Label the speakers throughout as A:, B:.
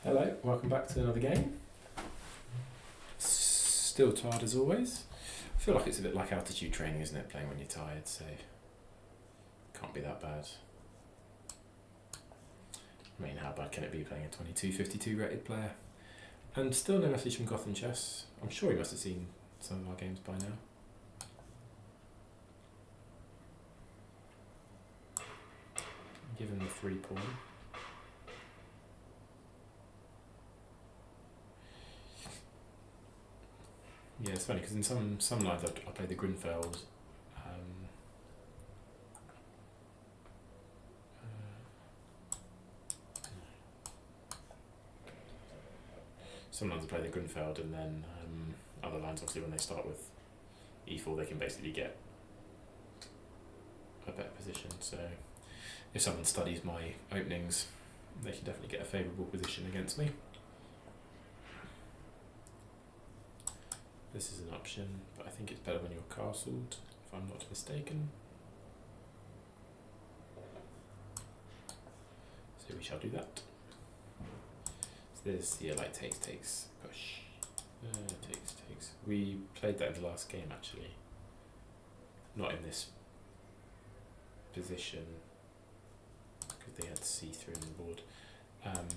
A: Hello, welcome back to another game. Still tired as always. I feel like it's a bit like altitude training, isn't it? Playing when you're tired, so can't be that bad. I mean, how bad can it be playing a 2252 rated player? And still no message from Gotham Chess. I'm sure he must have seen some of our games by now. Give him the 3 pawn. Yeah, it's funny because in some lines I play the Grinfeld. Some lines I play the Grinfeld, and then other lines, obviously, when they start with e4, they can basically get a better position. So if someone studies my openings, they can definitely get a favourable position against me. This is an option, but I think it's better when you're castled, if I'm not mistaken. So we shall do that. So there's, yeah, like takes, push. Takes. We played that in the last game, actually. Not in this position, because they had c3 on the board.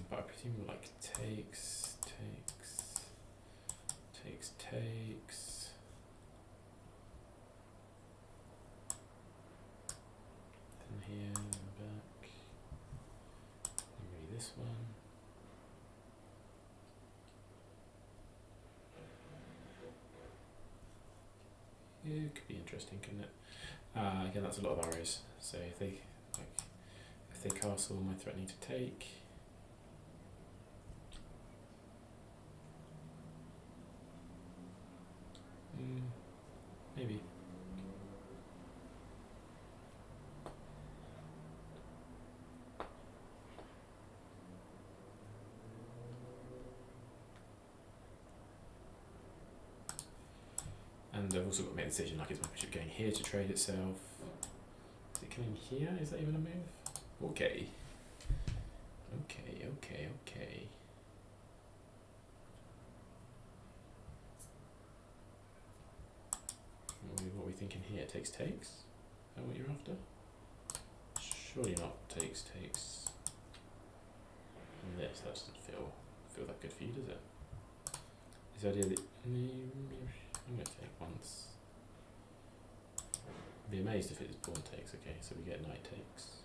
A: But I presume like takes. Then here, back. And maybe this one. It could be interesting, couldn't it? Again, that's a lot of arrows. So if they castle, am I threatening to take? Maybe. And I've also got to make a decision, like, is my bishop going here to trade itself? Is it coming here? Is that even a move? Okay. What are we thinking here? Takes? Is that what you're after? Surely not takes. And this, that doesn't feel that good for you, does it? Is the idea that I'm going to take once. I'd be amazed if it is pawn takes. Okay, so we get knight takes.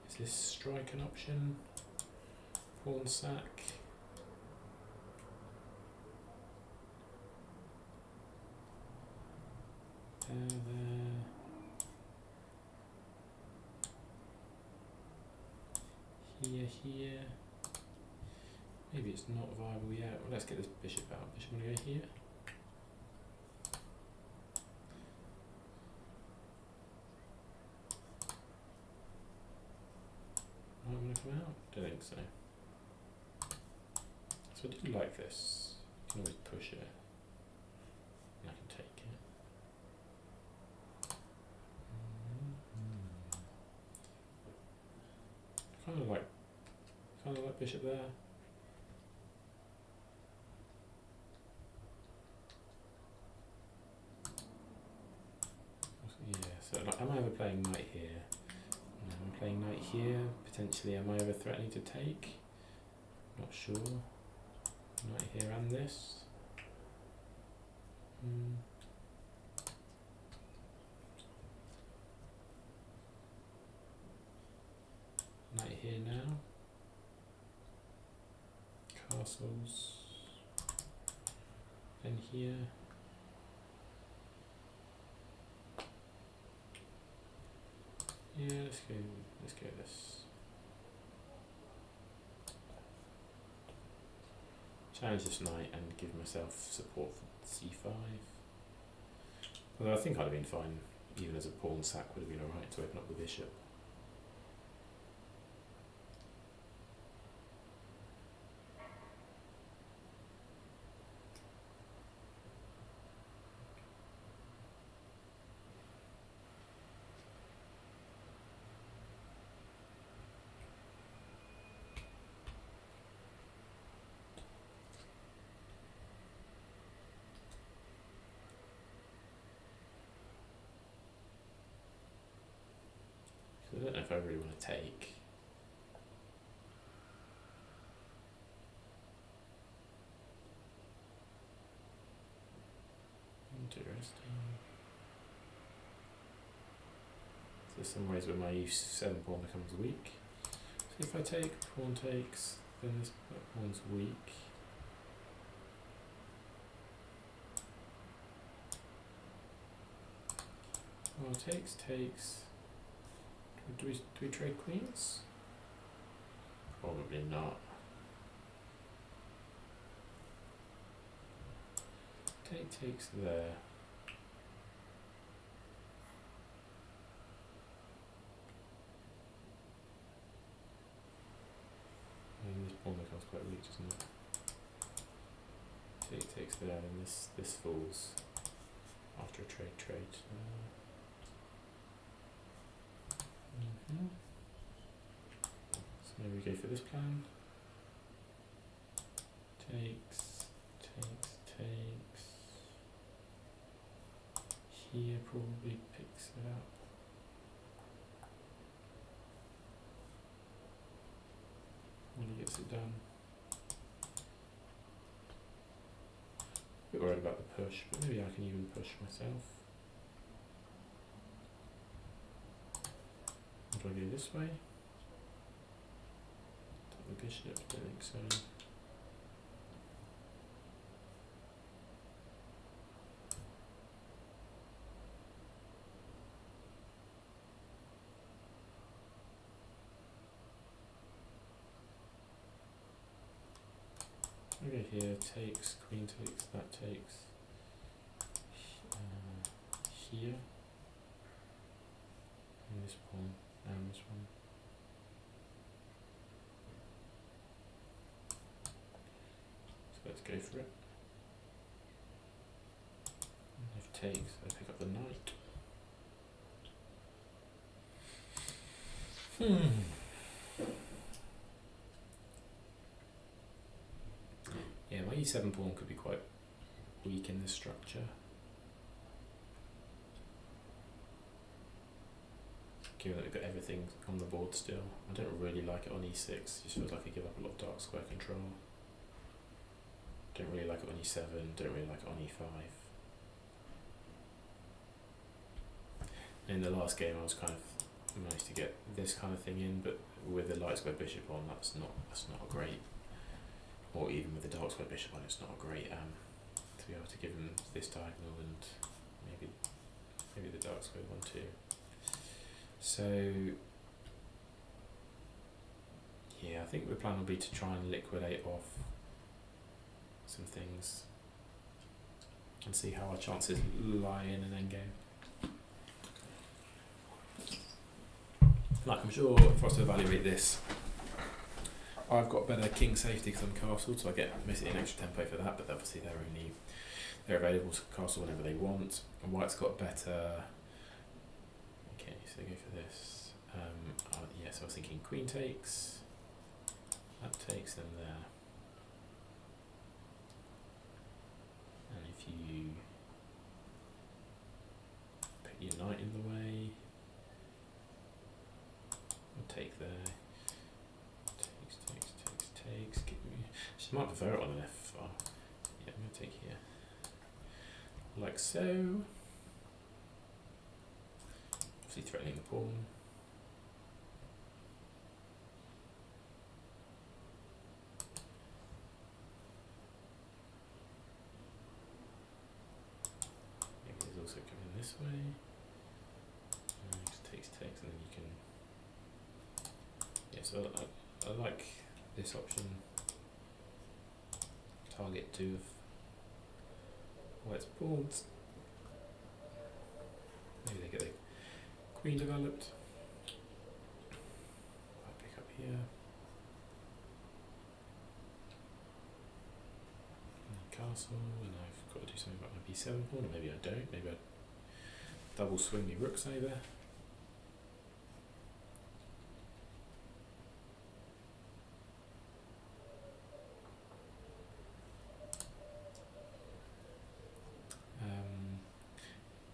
A: Is this strike an option? Pawn sack. There. Here. Maybe it's not viable yet. Well, let's get this bishop out. Bishop want to go here. Might want to come out? Don't think so. So I do like this. You can always push it. And I can take it. Kind of like bishop there. Yeah, so like, am I ever playing knight here? No, I'm playing knight here. Potentially, am I ever threatening to take? Not sure. Knight here and this. Knight here now. Castles. Then here. Yeah, let's go this. Challenge this knight and give myself support for c5. Although I think I'd have been fine, even as a pawn sack would have been alright to open up the bishop. if I really want to take. Interesting. So there's some ways where my e7 pawn becomes weak. So if I take, pawn takes, then this pawn's weak. Oh, takes. Do we trade queens? Probably not. Take takes there. And this pawn becomes quite weak, doesn't it? Take takes there, and this falls after a trade. So maybe we go for this plan. Takes. Here probably picks it up. When he gets it done. A bit worried about the push, but maybe I can even push myself. Do I go this way? The bishop, don't think so. Okay, here takes, queen takes, that takes. Here. And this pawn, and this one. So let's go for it. And if takes, I pick up the knight. Yeah, my e7 pawn could be quite weak in this structure. Given that we've got everything on the board still. I don't really like it on e6, it just feels like I give up a lot of dark square control. Don't really like it on e7, don't really like it on e5. In the last game I was kind of managed to get this kind of thing in, but with the light square bishop on, that's not a great, or even with the dark square bishop on, it's not a great to be able to give him this diagonal and maybe the dark square one too. So yeah, I think the plan will be to try and liquidate off some things and see how our chances lie in an endgame. Like I'm sure for us to evaluate this, I've got better king safety because I'm castled, so I get basically an extra tempo for that, but obviously they're available to castle whenever they want. And white's got better. Okay, so go for this. Yeah, so I was thinking queen takes, that takes them there. And if you put your knight in the way, we'll take there. Takes. She might prefer it on an F5. Yeah, I'm going to take here. Like so. Obviously threatening the pawn. Maybe there's also coming this way. Just takes, and then you can. Yeah, so I like this option. Target two of white's pawns. Maybe they get the queen developed. I'll pick up here. And castle, and I've got to do something about my b7 pawn, or maybe I don't. Maybe I double swing my rooks over.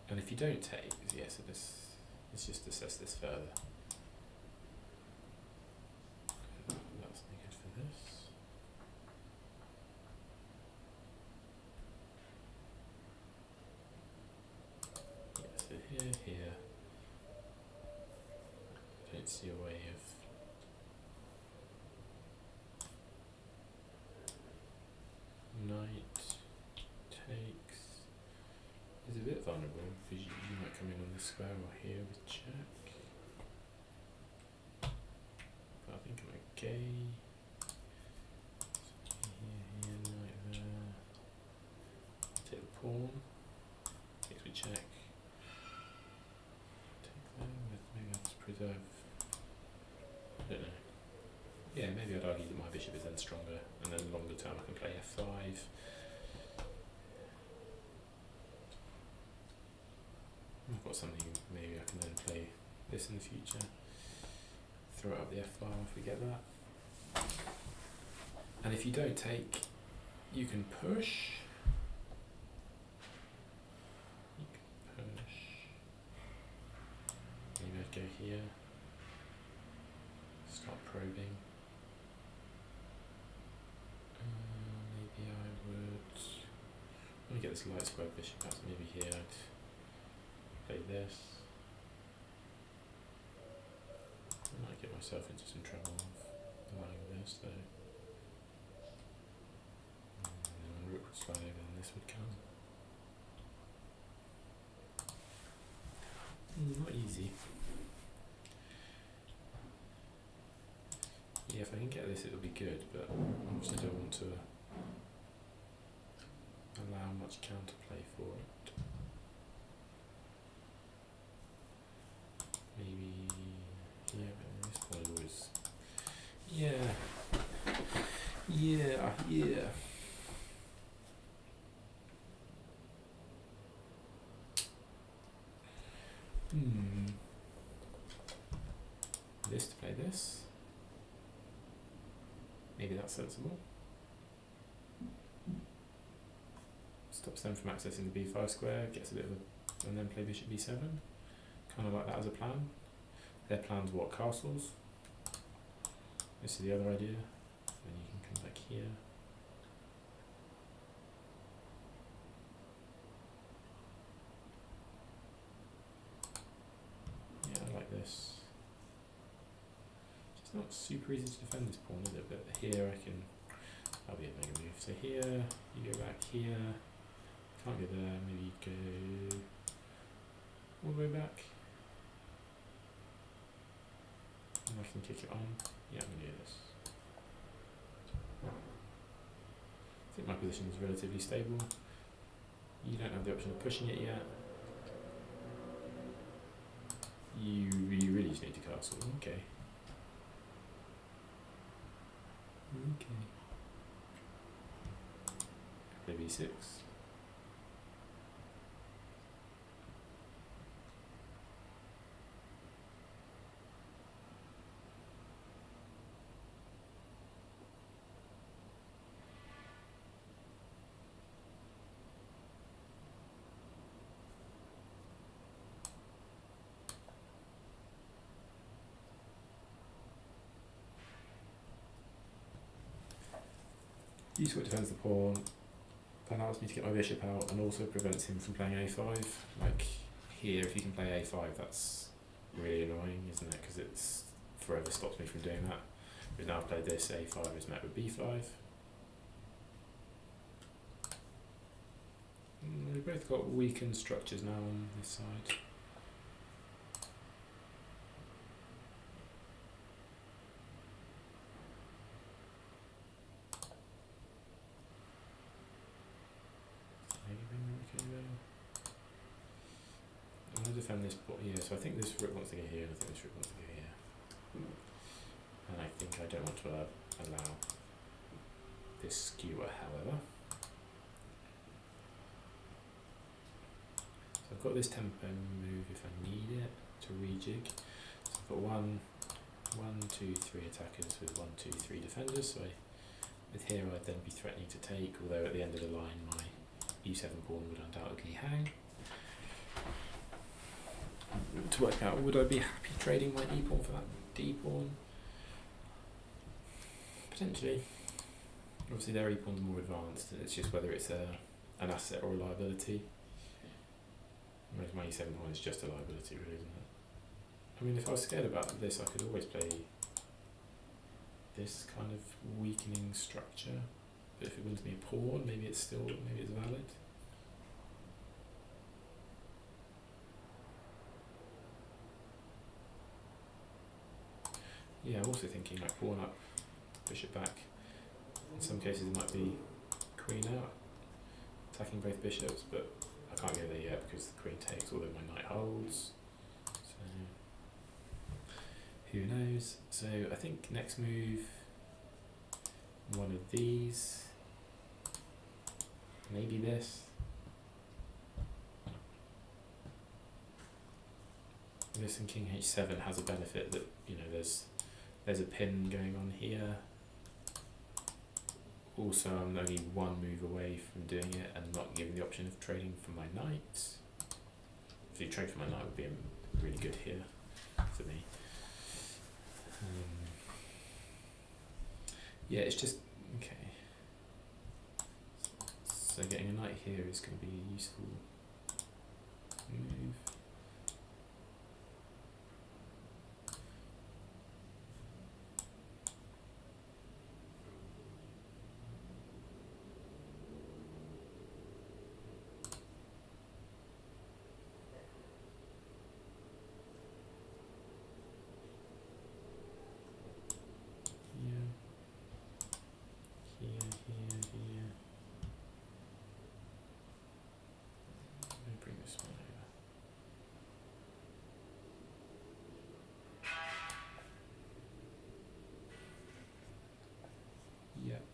A: And if you don't take, yeah, so let's just assess this further. it's your way of knight takes is a bit vulnerable because you might come in on the square or here with check. But I think I'm okay. Here, knight there. Take the pawn. Takes with check. Take there. Maybe I'll just preserve. I don't know. Yeah, maybe I'd argue that my bishop is then stronger, and then longer term I can play f5. I've got something, maybe I can then play this in the future. Throw it up the f file if we get that. And if you don't take, you can push. You can push. Maybe I'd go here. Start probing. Maybe I would. Let me get this light square bishop out. Maybe here I'd play this. I might get myself into some trouble of allowing this though. And then when rook would slide over, then this would come. Not easy. Yeah, if I can get this, it'll be good, but I also don't want to allow much counterplay for it. Maybe, yeah, but this one always, yeah. This to play this. Maybe that's sensible. Stops them from accessing the b5 square, gets a bit of a, and then play bishop b7. Kind of like that as a plan. Their plan's what? Castles. This is the other idea. Then you can come back here. Yeah, I like this. It's not super easy to defend this pawn, is it? But here I can, that'll be a mega move. So here, you go back here. Can't go there, maybe you go all the way back. And I can kick it on. Yeah, I'm going to do this. I think my position is relatively stable. You don't have the option of pushing it yet. You really just need to castle. Okay. Okay. Play b6. Useful defends the pawn, allows me to get my bishop out, and also prevents him from playing a5. Like here, if you can play a5, that's really annoying, isn't it? Because it's forever stops me from doing that. We've now played this, a5 is met with b5. We've both got weakened structures now on this side. I'm going to defend this pawn here, so I think this rook wants to go here, and I think this rook wants to go here. And I think I don't want to allow this skewer, however. So I've got this tempo move if I need it to rejig. So I've got one, two, three attackers with 1, 2, 3 defenders. So with here I'd then be threatening to take, although at the end of the line my e7 pawn would undoubtedly hang. To work out, would I be happy trading my e pawn for that d pawn? Potentially. Obviously their e pawn's more advanced, it's just whether it's an asset or a liability. Whereas my e7 pawn is just a liability, really, isn't it? I mean, if I was scared about this, I could always play this kind of weakening structure. But if it wins me a pawn, maybe it's valid. Yeah, I'm also thinking like pawn up, bishop back. In some cases it might be queen out, attacking both bishops, but I can't go there yet because the queen takes, although my knight holds. So who knows? So I think next move, one of these, maybe this. This and king h7 has a benefit that, you know, there's a pin going on here. Also, I'm only one move away from doing it and not giving the option of trading for my knight. If you trade for my knight would be really good here for me. Yeah, it's just, okay. So getting a knight here is going to be a useful move.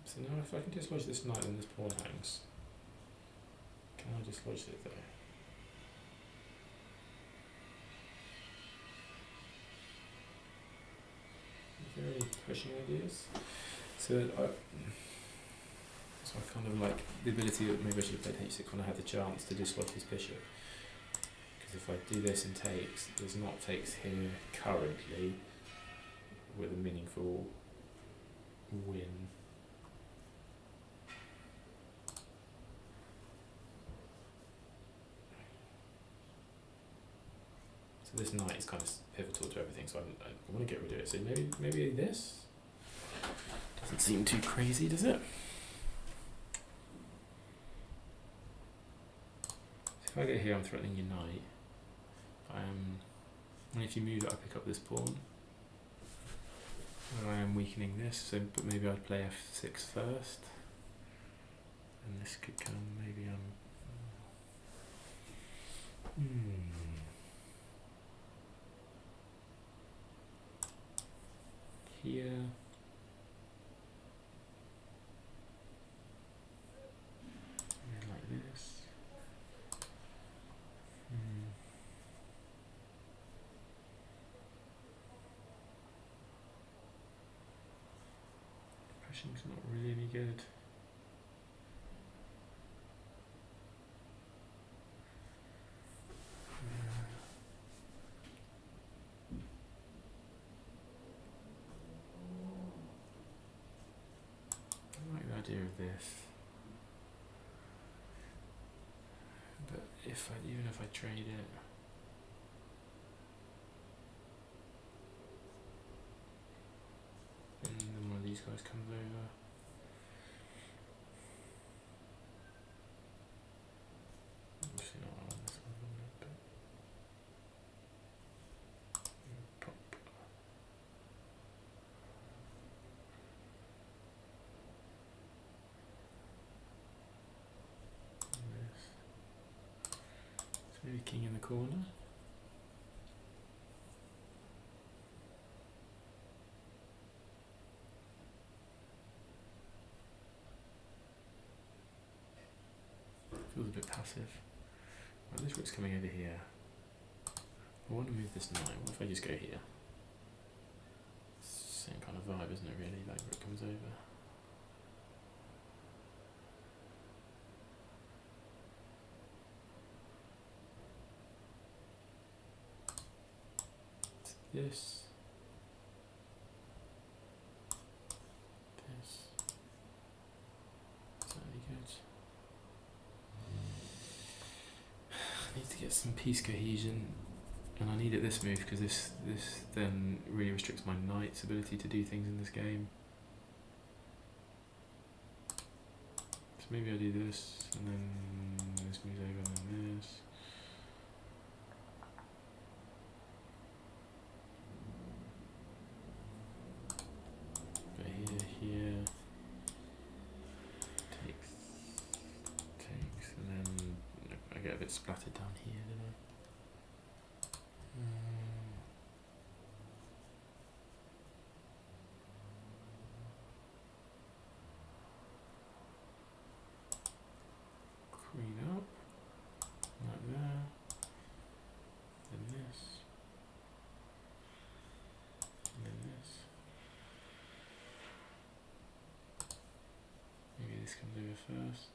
A: So now if I can dislodge this knight and this pawn hangs, can I dislodge it there? Are there any pushing ideas? So I kind of like the ability that maybe I should have played h6 when I had the chance to dislodge his bishop. Because if I do this and takes, there's not takes here currently with a meaningful win. So this knight is kind of pivotal to everything, so I want to get rid of it. So maybe this doesn't seem too crazy, does it? So if I get here, I'm threatening your knight. And if you move it, I pick up this pawn. And I am weakening this, so but maybe I'd play f6 first. And this could come, maybe here. And like this. Pushing's not really good. Idea of this, but even if I trade it, and then one of these guys comes over, obviously not on this one, but pop. Maybe king in the corner. Feels a bit passive. Right, this rook's coming over here. I want to move this knight. What if I just go here? Same kind of vibe, isn't it, really? Like rook comes over. This. Certainly good. I need to get some piece cohesion And I needed this move because this then really restricts my knight's ability to do things in this game. So maybe I do this, and then this moves over, and then this. But here, takes, and then I get a bit splattered down here, don't I? Queen up, like there, then this, and then this. Maybe this comes over first.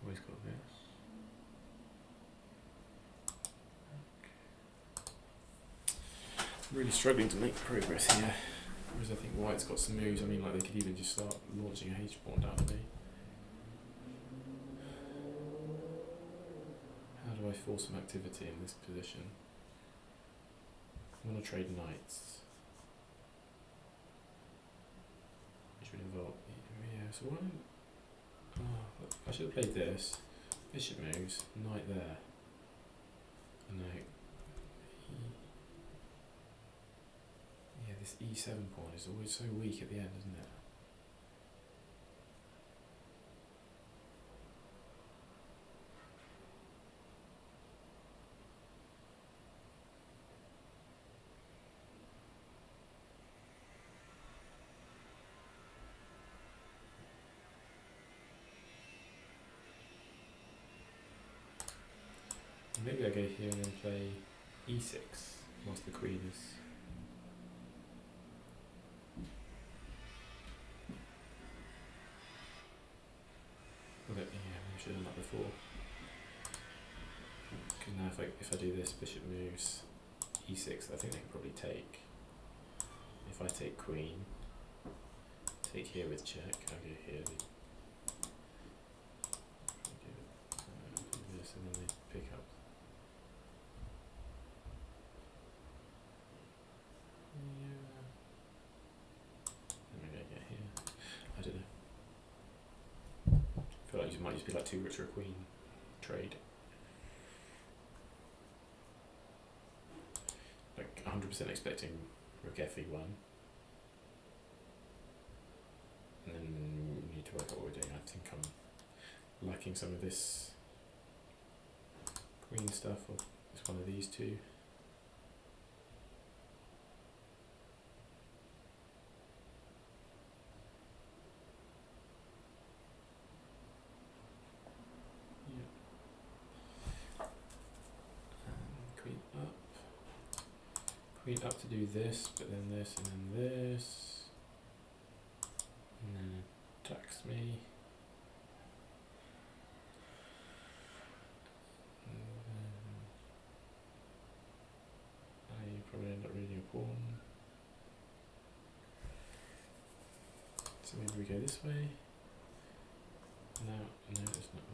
A: Always got this. I'm really struggling to make progress here. Whereas I think white's got some moves. I mean, like they could even just start launching a H pawn down at me. How do I force some activity in this position? I want to trade knights. Which would involve, yeah, so why don't, I should have played this. Bishop moves, knight there. No. Yeah, this E7 pawn is always so weak at the end, isn't it? Maybe I go here and then play E6 whilst the queen is. Well, yeah, I should have done that before. Because now if I do this, bishop moves E6, I think they can probably take. If I take queen, take here with check, I'll go here. Do this and then they pick up. Yeah. Maybe I get here. I don't know. I feel like it might just be like two rooks or a queen trade. Like 100% expecting rook fe1. And then we need to work out what we're doing. I think I'm lacking some of this queen stuff, or it's one of these two. Queen up to do this, but then this, and then this, and then attacks me. And then I probably end up reading a pawn. So maybe we go this way. No, it's not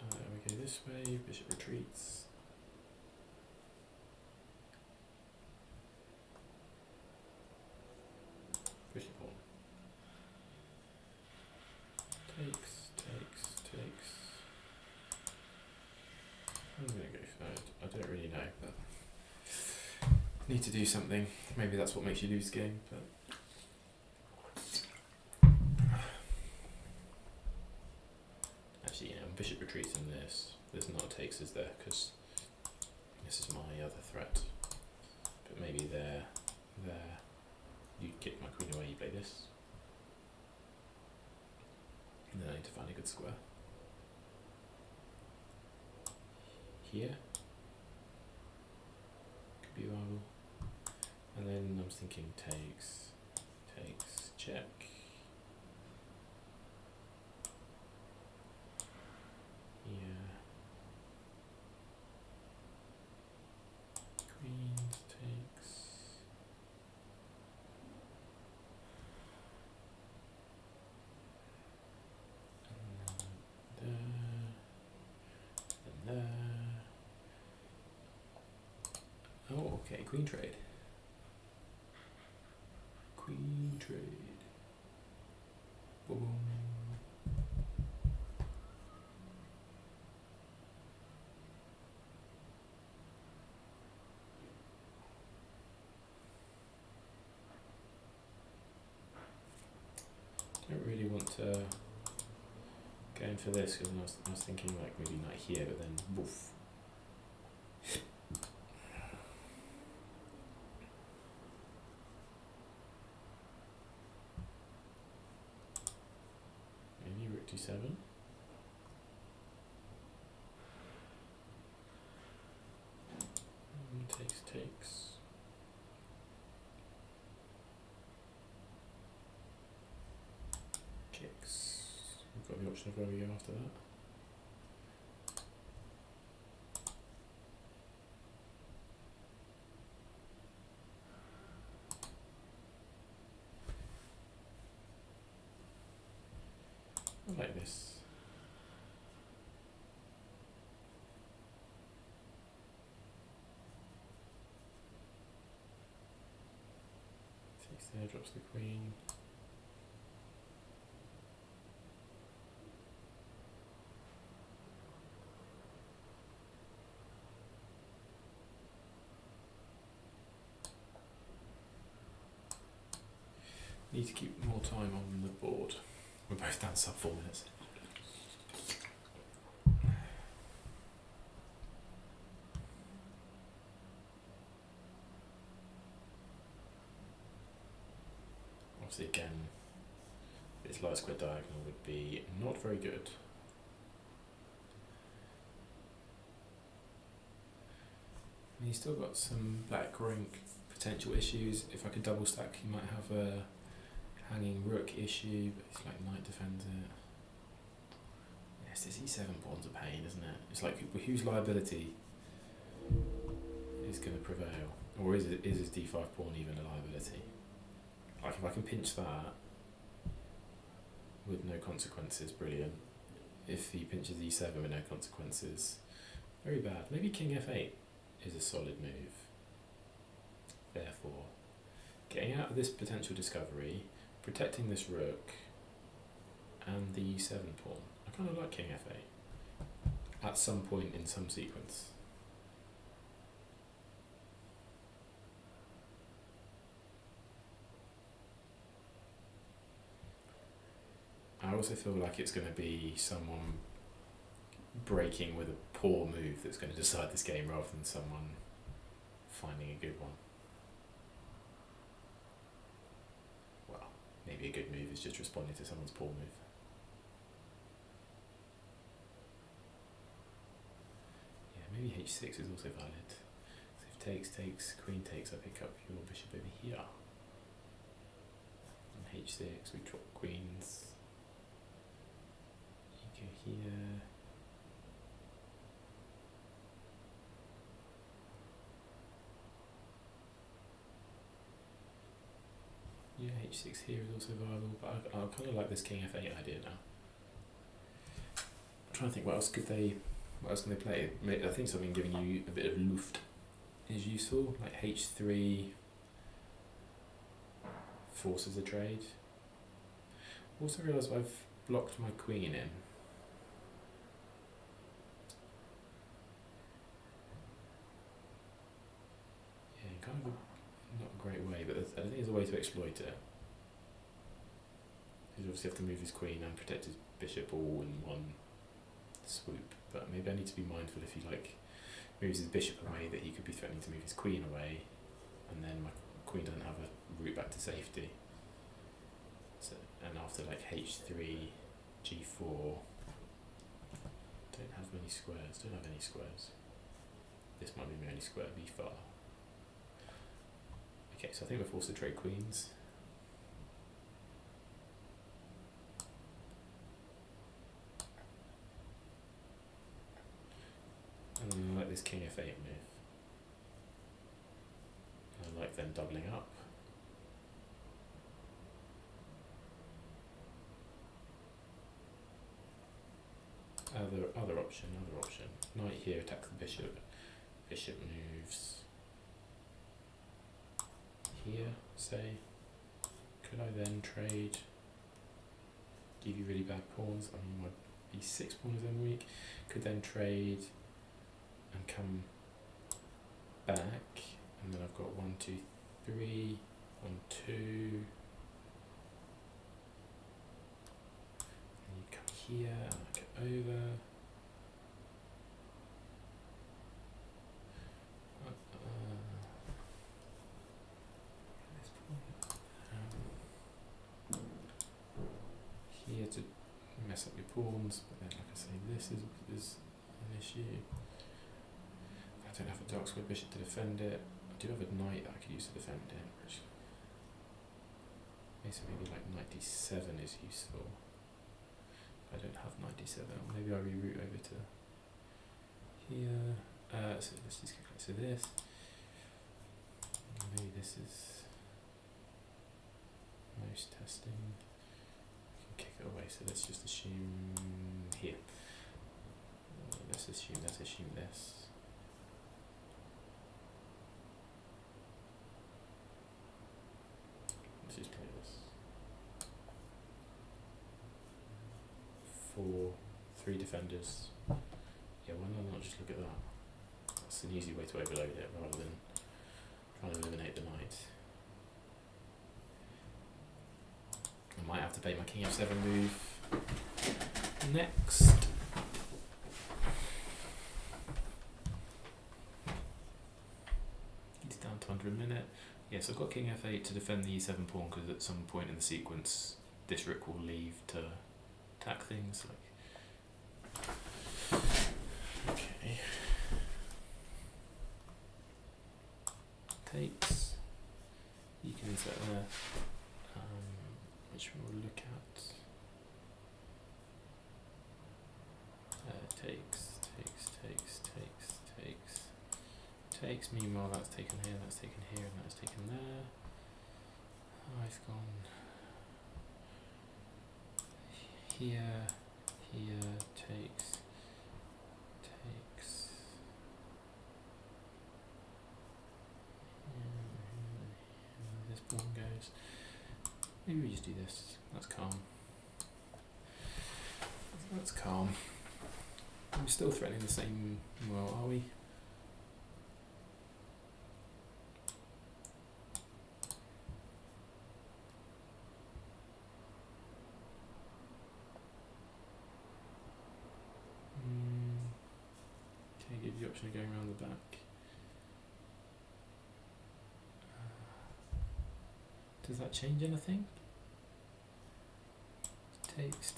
A: that. We go this way, bishop retreats. Bishop pawn. Takes. I'm gonna go third. I don't really know, but need to do something. Maybe that's what makes you lose the game, but actually, bishop retreats in this. There's not takes is there because this is my other threat. But maybe there. You kick my queen away, you play this. And then I need to find a good square. Here. Could be viable. And then I was thinking takes takes, check. Yeah. Queens takes. And there. Oh, okay, queen trade. Queen trade. Boom. I don't really want to go in for this because I was thinking like maybe knight here, but then woof. Maybe rook d7. Takes. Kicks. We've got the option of where we go after that. I like this. Takes there, drops the queen. Need to keep more time on the board. We're both down sub 4 minutes. Obviously again, this light square diagonal would be not very good. And he's still got some black rank potential issues. If I could double stack, he might have a hanging rook issue, but he's like knight defends it. Yes, this e7 pawn's a pain, isn't it? It's like whose liability is going to prevail, or is his d5 pawn even a liability? Like if I can pinch that with no consequences, brilliant. If he pinches e7 with no consequences, very bad. Maybe king f8 is a solid move. Therefore, getting out of this potential discovery, protecting this rook, and the e7 pawn. I kind of like king f8 at some point in some sequence. I also feel like it's going to be someone breaking with a poor move that's going to decide this game rather than someone finding a good one. Well, maybe a good move is just responding to someone's poor move. Yeah, maybe h6 is also valid. So if takes, queen takes, I pick up your bishop over here. And h6, we drop queens. You go here. Yeah, h6 here is also viable, but I kind of like this king f8 idea now. I'm trying to think what else can they play? I think something giving you a bit of luft is useful, like h3 forces a trade. Also realise I've blocked my queen in. Yeah, kind of not a great way, but I think there's a way to exploit it. He'd obviously have to move his queen and protect his bishop all in one swoop, but maybe I need to be mindful if he like moves his bishop away that he could be threatening to move his queen away, and then my queen doesn't have a route back to safety. So, and after like h3, g4, don't have any squares. This might be my only square, b5. Okay, so I think we're forced to trade queens. this king f8 move. I like them doubling up. Other option. Knight here attacks the bishop. Bishop moves here, say. Could I then trade? Give you really bad pawns. I mean, my b6 pawn is then weak. Could then trade and come back, and then I've got 1, 2, 3, 1, 2. And you come here, and I get over. Here to mess up your pawns, but then, like I say, this is an issue. I don't have a dark square bishop to defend it. I do have a knight that I could use to defend it, which maybe like knight d7 is useful. I don't have knight d7. Maybe I reroute over to here. So let's just go to this. Maybe this is most testing. I can kick it away. So let's just assume here. Let's assume this. Let's just play this. 4, 3 defenders. Yeah, why not just look at that? That's an easy way to overload it rather than trying to eliminate the knight. I might have to play my king f7 move next. He's down to under a minute. Yes, I've got king f8 to defend the e7 pawn because at some point in the sequence this rook will leave to attack things. Okay. Takes. You can insert there. Which we'll look at. Takes. Meanwhile, that's taken here, and that's taken there. I've gone here, takes. This pawn goes. Maybe we just do this. That's calm. We're still threatening the same. Well, are we? Okay, give you the option of going around the back. Does that change anything? Takes.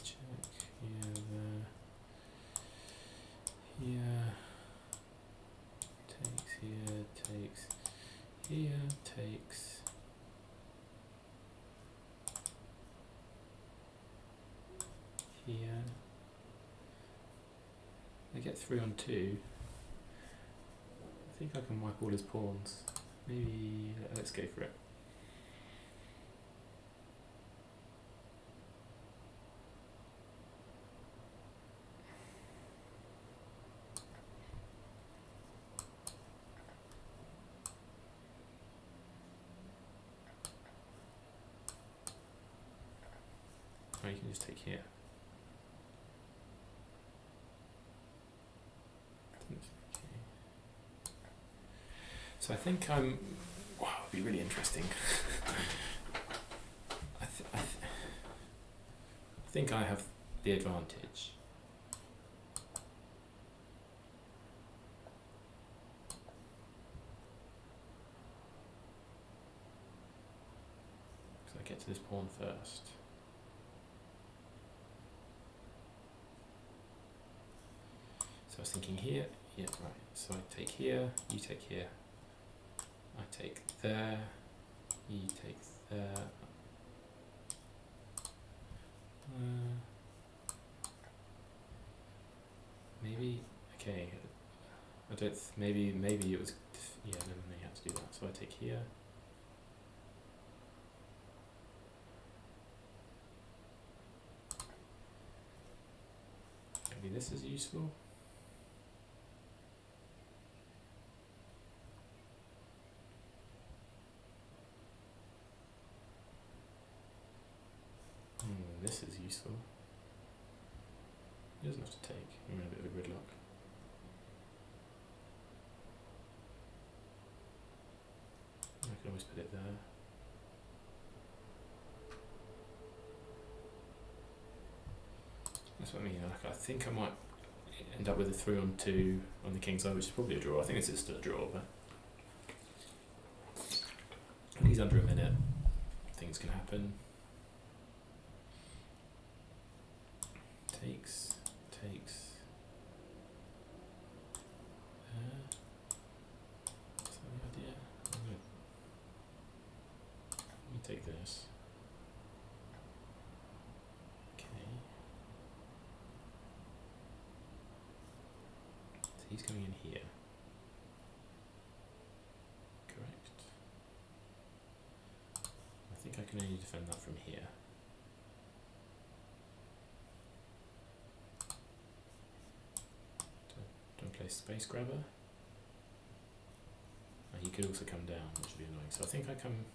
A: Check here, there. Here. Takes here, takes here, takes. Here. I get 3 on 2. I think I can wipe all his pawns. Maybe let's go for it. Or you can just take here. So I think wow, it'd be really interesting. I think I have the advantage. So I get to this pawn first. So I was thinking here, yeah, right. So I take here, you take here. I take there, you take there. Maybe, okay. I don't, maybe it was, yeah, no, you had to do that. So I take here. Maybe this is useful. This is useful. He doesn't have to take. I'm in a bit of a gridlock. I can always put it there. That's what I mean. Like, I think I might end up with a 3-on-2 on the king side, which is probably a draw. I think this is still a draw, but he's under a minute. Things can happen. Takes. Is that the idea? Let me take this. Okay. So he's coming in here. Correct. I think I can only defend that from here. Don't play space grabber. And he could also come down, which would be annoying. So I think I come.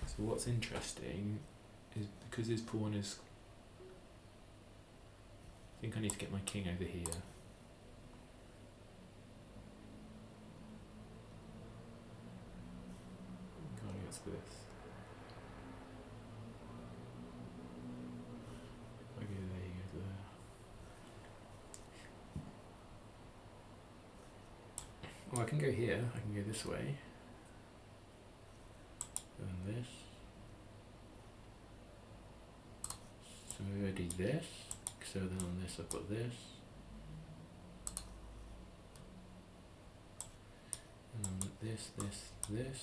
A: So what's interesting is because his pawn is. I think I need to get my king over here. Going against this. If I go there, he goes there. Well, I can go here. I can go this way. And then this. So I do this. So then on this I've got this. And then this.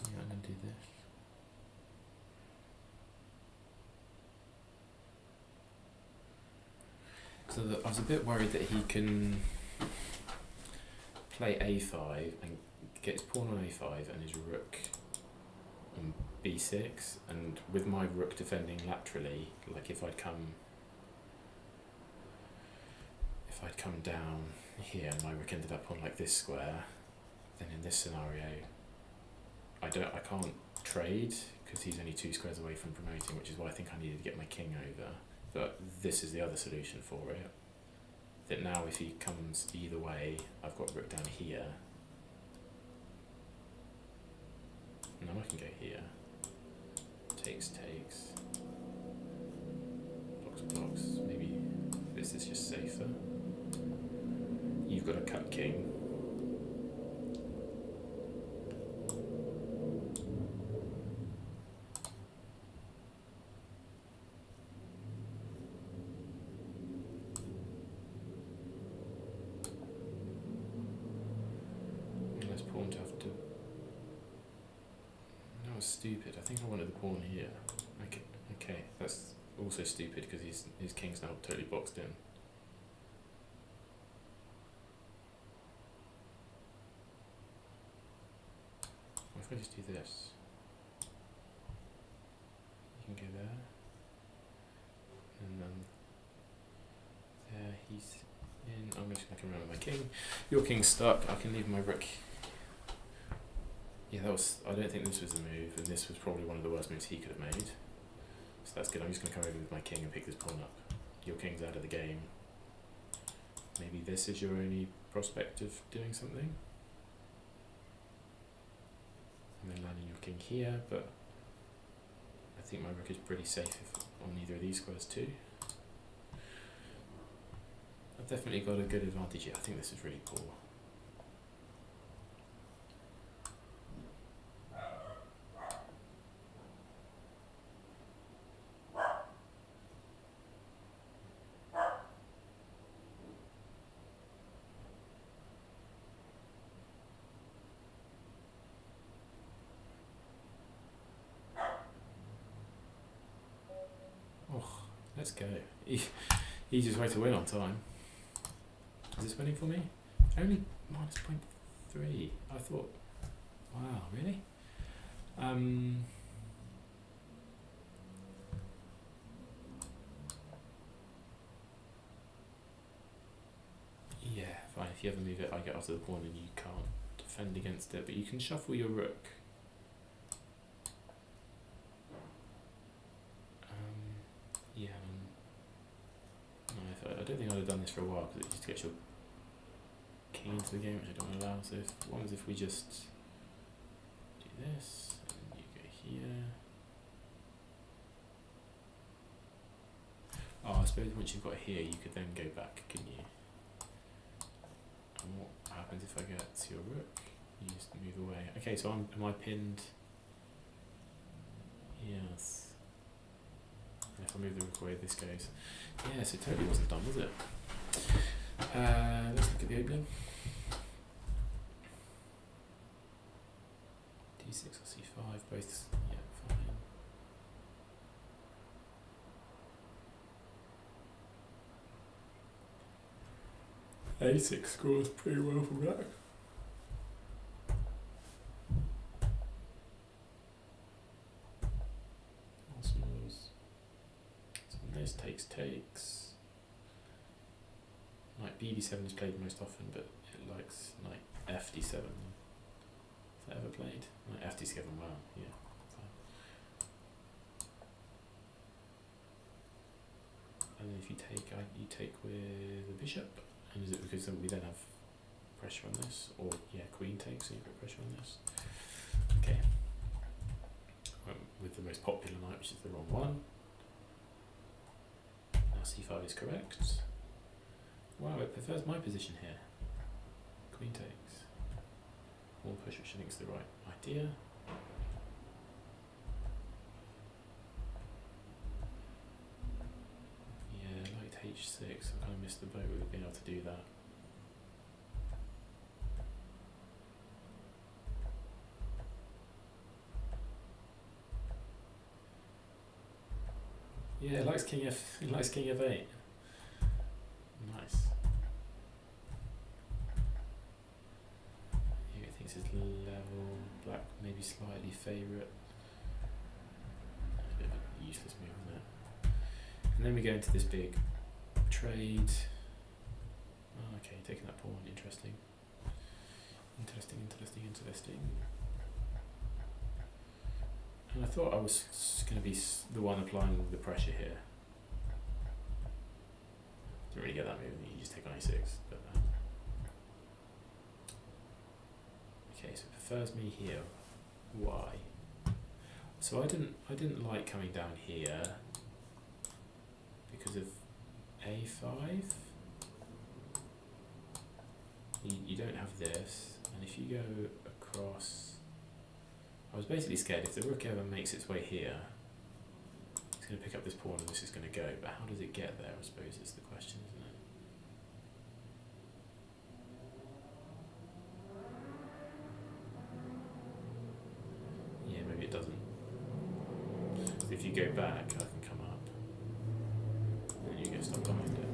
A: Yeah, I'm going to do this. So I was a bit worried that he can play a5 and get his pawn on a5 and his rook on b6, and with my rook defending laterally, like if I'd come down here and my rook ended up on like this square, then in this scenario I can't trade because he's only 2 squares away from promoting, which is why I think I needed to get my king over. But this is the other solution for it. That now if he comes either way, I've got rook down here. Now I can go here. Takes. Blocks. Maybe this is just safer. You've got a cut king. Stupid. I think I wanted the pawn here. Okay, that's also stupid because his king's now totally boxed in. What if I just do this? You can go there. And then there he's in. I'm just going to come around with my king. Your king's stuck. I can leave my rook. Yeah, I don't think this was the move, and this was probably one of the worst moves he could have made. So that's good. I'm just going to come over with my king and pick this pawn up. Your king's out of the game. Maybe this is your only prospect of doing something. And then landing your king here, but I think my rook is pretty safe on either of these squares too. I've definitely got a good advantage here. I think this is really poor. Let's go. Easiest way to win on time. Is this winning for me? Only minus 0.3. I thought, wow, really? Yeah, fine. If you ever move it, I get after the pawn and you can't defend against it, but you can shuffle your rook. Yeah, no, I don't think I'd have done this for a while because it just gets your king into the game, which I don't want to allow. So what if we just do this and you go here? Oh, I suppose once you've got here, you could then go back, couldn't you? And what happens if I get to your rook? You just move away. Okay, so am I pinned? Yes. And if I move the rook away, this goes. Yes, it totally wasn't done, was it? Let's look at the opening. D6 or C5, both, yeah, fine. A6 scores pretty well from that. This takes. Knight BD7 is played most often, but it likes knight FD7. Is that ever played? Knight FD7, wow, yeah. Fine. And then if you take with the bishop, and is it because we then have pressure on this? Or, yeah, queen takes, so you've got pressure on this. Okay. With the most popular knight, which is the wrong one. Now C5 is correct. Wow, it prefers my position here. Queen takes. Pawn push, which I think is the right idea. Yeah, knight H6. I kind of missed the boat with being able to do that. Yeah, it likes king f8. Nice. Here it thinks it's level, black maybe slightly favourite. A bit of a useless move, isn't it? And then we go into this big trade. Oh, okay, taking that pawn, interesting. Interesting. And I thought I was going to be the one applying the pressure here. Didn't really get that move, you just take on a6. But, okay, so it prefers me here. Why? So I didn't like coming down here because of a5. You don't have this, and if you go across, I was basically scared if the rook ever makes its way here, it's going to pick up this pawn and this is going to go, but how does it get there, I suppose, is the question, isn't it? Yeah, maybe it doesn't. So if you go back, I can come up, and then you get stuck behind it.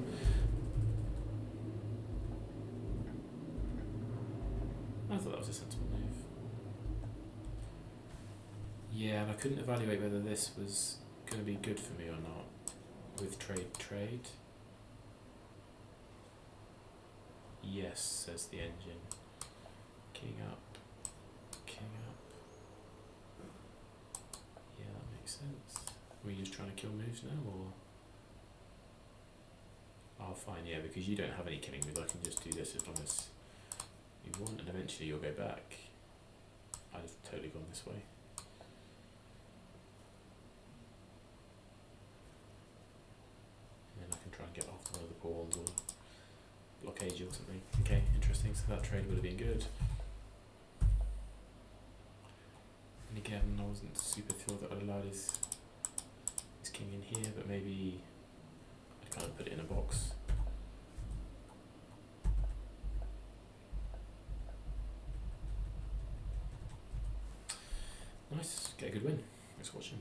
A: I thought that was a sensible move. Yeah, and I couldn't evaluate whether this was going to be good for me or not with trade. Yes, says the engine. King up. Yeah, that makes sense. Were you just trying to kill moves now, or? Oh, fine, yeah, because you don't have any killing moves, I can just do this as long as you want, and eventually you'll go back. I'd have totally gone this way. Try and get off one of the pawns or blockade you or something. Okay, interesting. So that trade would have been good. And again, I wasn't super thrilled that I'd allowed his king in here, but maybe I'd kind of put it in a box. Nice, get a good win. Thanks for watching.